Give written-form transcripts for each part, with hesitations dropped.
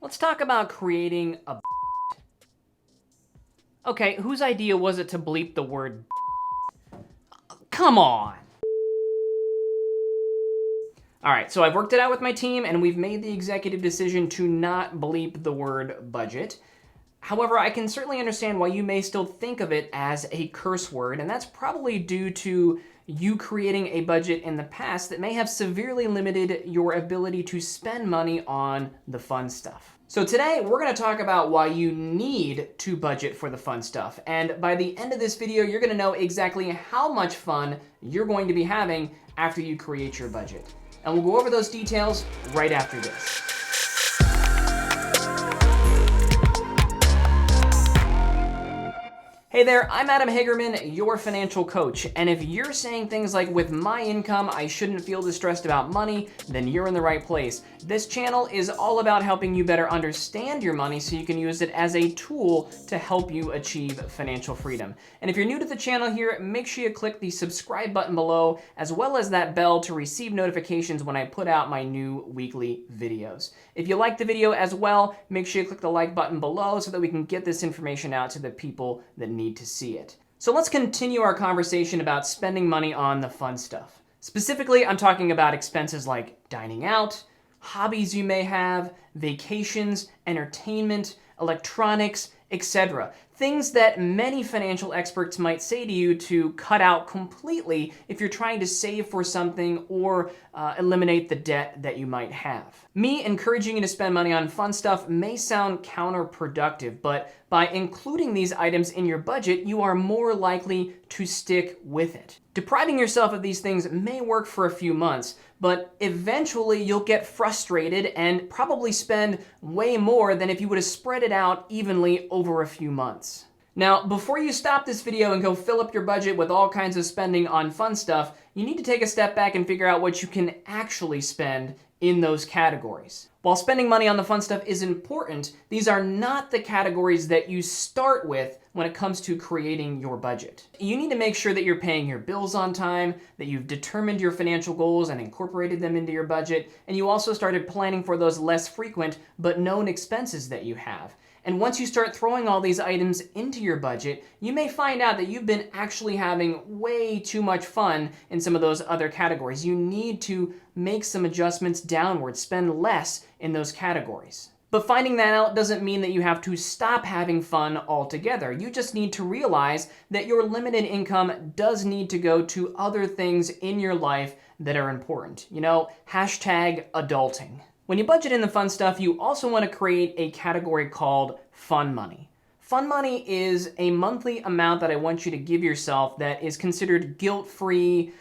Let's talk about creating a. Okay, whose idea was it to bleep the word? Come on. All right, so I've worked it out with my team and we've made the executive decision to not bleep the word budget. However, I can certainly understand why you may still think of it as a curse word, and that's probably due to you creating a budget in the past that may have severely limited your ability to spend money on the fun stuff. So today, we're gonna talk about why you need to budget for the fun stuff. And by the end of this video, you're gonna know exactly how much fun you're going to be having after you create your budget. And we'll go over those details right after this. Hey there, I'm Adam Hagerman, your financial coach, and if you're saying things like, with my income, I shouldn't feel distressed about money, then you're in the right place. This channel is all about helping you better understand your money so you can use it as a tool to help you achieve financial freedom. And if you're new to the channel here, make sure you click the subscribe button below, as well as that bell to receive notifications when I put out my new weekly videos. If you like the video as well, make sure you click the like button below so that we can get this information out to the people that need to see it. So let's continue our conversation about spending money on the fun stuff. Specifically, I'm talking about expenses like dining out, hobbies you may have, vacations, entertainment, electronics, etc. Things that many financial experts might say to you to cut out completely if you're trying to save for something or eliminate the debt that you might have. Me encouraging you to spend money on fun stuff may sound counterproductive, but by including these items in your budget, you are more likely to stick with it. Depriving yourself of these things may work for a few months, but eventually you'll get frustrated and probably spend way more than if you would have spread it out evenly over a few months. Now, before you stop this video and go fill up your budget with all kinds of spending on fun stuff, you need to take a step back and figure out what you can actually spend in those categories. While spending money on the fun stuff is important, these are not the categories that you start with when it comes to creating your budget. You need to make sure that you're paying your bills on time, that you've determined your financial goals and incorporated them into your budget, and you also started planning for those less frequent but known expenses that you have. And once you start throwing all these items into your budget, you may find out that you've been actually having way too much fun in some of those other categories. You need to make some adjustments downwards, spend less in those categories. But finding that out doesn't mean that you have to stop having fun altogether. You just need to realize that your limited income does need to go to other things in your life that are important. You know, hashtag adulting. When you budget in the fun stuff, you also want to create a category called fun money. Fun money is a monthly amount that I want you to give yourself that is considered guilt-free,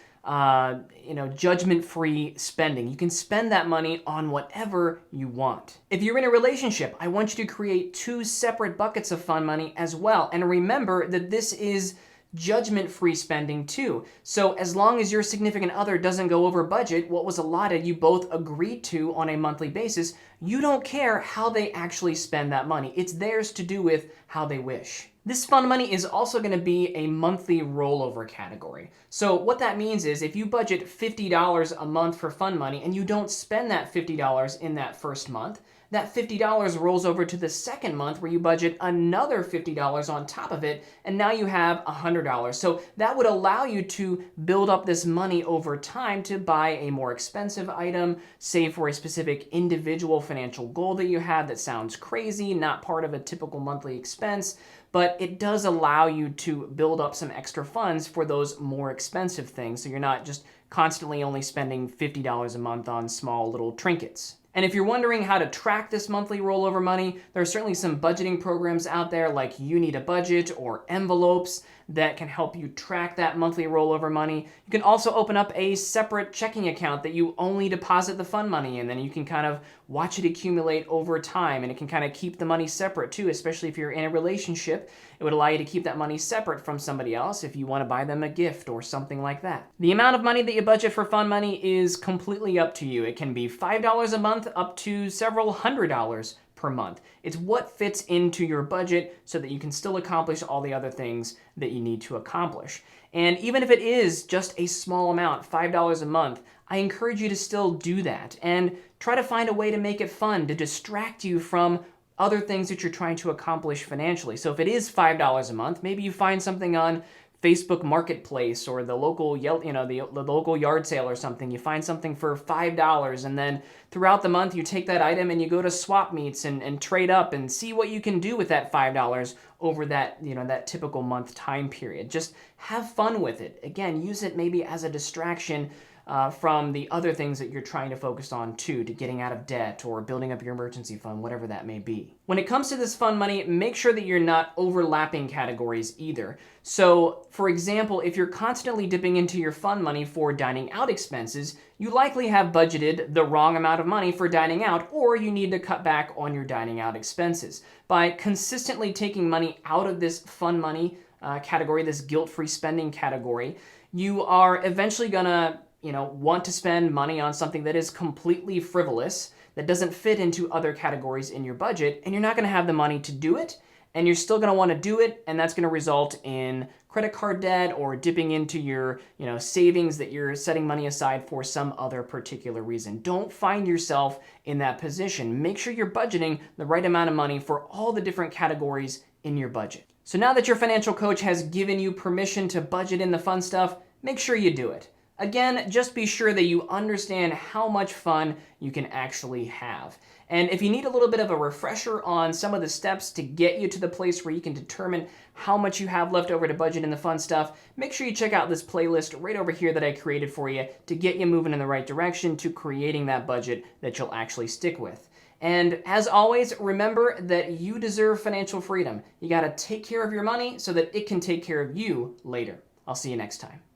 judgment-free spending. You can spend that money on whatever you want. If you're in a relationship, I want you to create 2 separate buckets of fun money as well. And remember that this is judgment-free spending too. So as long as your significant other doesn't go over budget, what was allotted you both agreed to on a monthly basis, you don't care how they actually spend that money. It's theirs to do with how they wish. This fun money is also going to be a monthly rollover category. So what that means is if you budget $50 a month for fun money and you don't spend that $50 in that first month, that $50 rolls over to the second month where you budget another $50 on top of it, and now you have $100. So that would allow you to build up this money over time to buy a more expensive item, save for a specific individual financial goal that you have that sounds crazy, not part of a typical monthly expense, but it does allow you to build up some extra funds for those more expensive things, so you're not just constantly only spending $50 a month on small little trinkets. And if you're wondering how to track this monthly rollover money, there are certainly some budgeting programs out there like You Need a Budget or Envelopes that can help you track that monthly rollover money. You can also open up a separate checking account that you only deposit the fun money in, and then you can kind of watch it accumulate over time, and it can kind of keep the money separate too, especially if you're in a relationship. It would allow you to keep that money separate from somebody else if you want to buy them a gift or something like that. The amount of money that you budget for fun money is completely up to you. It can be $5 a month up to several $100 per month. It's what fits into your budget so that you can still accomplish all the other things that you need to accomplish. And even if it is just a small amount, $5 a month, I encourage you to still do that and try to find a way to make it fun, to distract you from other things that you're trying to accomplish financially. So if it is $5 a month, maybe you find something on Facebook Marketplace or the local, the local yard sale or something. You find something for $5, and then throughout the month you take that item and you go to swap meets and trade up and see what you can do with that $5 over that, that typical month time period. Just have fun with it. Again, use it maybe as a distraction from the other things that you're trying to focus on too, to getting out of debt or building up your emergency fund, whatever that may be. When it comes to this fund money, make sure that you're not overlapping categories either. So, for example, if you're constantly dipping into your fund money for dining out expenses, you likely have budgeted the wrong amount of money for dining out, or you need to cut back on your dining out expenses. By consistently taking money out of this fund money category, this guilt-free spending category, you are eventually gonna want to spend money on something that is completely frivolous, that doesn't fit into other categories in your budget, and you're not going to have the money to do it, and you're still going to want to do it, and that's going to result in credit card debt or dipping into your savings that you're setting money aside for some other particular reason. Don't find yourself in that position. Make sure you're budgeting the right amount of money for all the different categories in your budget. So now that your financial coach has given you permission to budget in the fun stuff, make sure you do it. Again, just be sure that you understand how much fun you can actually have. And if you need a little bit of a refresher on some of the steps to get you to the place where you can determine how much you have left over to budget in the fun stuff, make sure you check out this playlist right over here that I created for you to get you moving in the right direction to creating that budget that you'll actually stick with. And as always, remember that you deserve financial freedom. You got to take care of your money so that it can take care of you later. I'll see you next time.